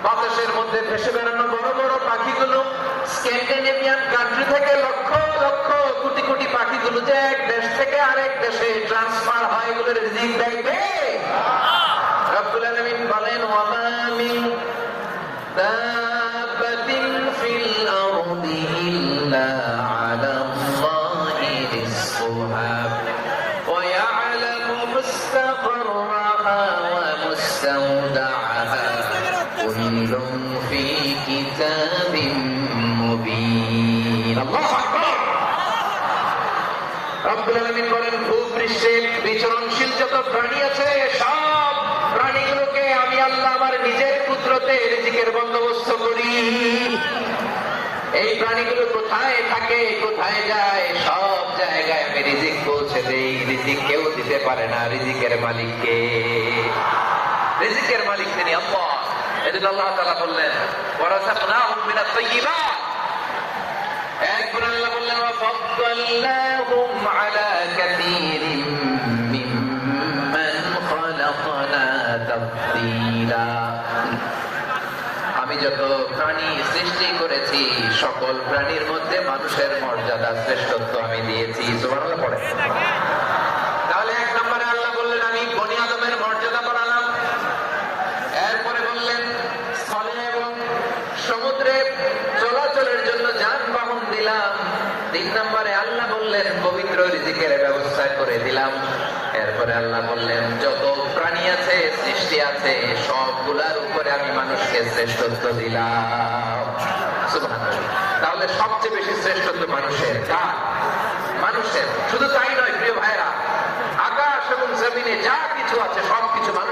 বাতাসের মধ্যে ভেসে বেড়ানো বড় বড় পাখিগুলো, স্ক্যান্ডিনেভিয়ান কান্ট্রি থেকে লক্ষ লক্ষ কোটি কোটি পাখিগুলো যে এক দেশ থেকে আরেক দেশে ট্রান্সফার হয়, এগুলোর রিজিক দেয় কে? রব্বুল আলামিন বলেন, ওয়ামা মিন দাব্বাতিন ফিল আরদি ইল্লা আলাল্লাহি রিজকুহা ওয়া ইয়ালামু মুস্তাকররাহা ওয়া মুস্তাওদাআহা কুল্লুন ফি কিতাবিম মুবিন। আল্লাহু আকবার। রব্বুল আলামিন বলেন, ভূপৃষ্ঠে বিচরণশীল যত প্রাণী আছে সব প্রাণীগুলোকে আমি আল্লাহ আমার নিজের কুদরতে রিজিকের বন্দোবস্ত করি। এই প্রাণীগুলো কোথায় থাকে, কোথায় যায়, সব জায়গায় আমি রিজিক পৌঁছে দেই। রিজিক কেউ দিতে পারে না, রিজিকের মালিককে। রিজিকের মালিক তিনি আল্লাহ। এজন্য আল্লাহ তাআলা বললেন, ওয়ারাযাকনাহুম মিনাত তাইয়্যিবাত। এরপর আল্লাহ বললেন, ওয়াফাদ্দালনাহুম আলা কাসীরিম মিম্মান খালাকনা তাফদীলা। আমি যত প্রাণী সৃষ্টি করেছি সকল প্রাণীর মধ্যে মানুষের মর্যাদা শ্রেষ্ঠত্ব আমি দিয়েছি। সুবহানাল্লাহ পড়ে। তাহলে এক নম্বরে আল্লাহ বললেন, আমি বনি আদমের মর্যাদা বাড়ালাম। এরপরে বললেন, স্থলে এবং সমুদ্রে চলাচলের জন্য যানবাহন দিলাম। 3 নম্বরে আল্লাহ বললেন, পবিত্র রিজিকের ব্যবস্থা করে দিলাম। এরপরে আল্লাহ বললেন, যত প্রাণী আছে, সৃষ্টি আছে, সবগুলার উপরে আমি মানুষকে শ্রেষ্ঠত্ব দিলাম। সুবহানাল্লাহ। তাহলে সবচেয়ে বেশি শ্রেষ্ঠত্ব মানুষের। কার? মানুষের। শুধু তাই নয় প্রিয় ভাইরা, আকাশ এবং জমিনে যা কিছু আছে সবকিছু মানুষ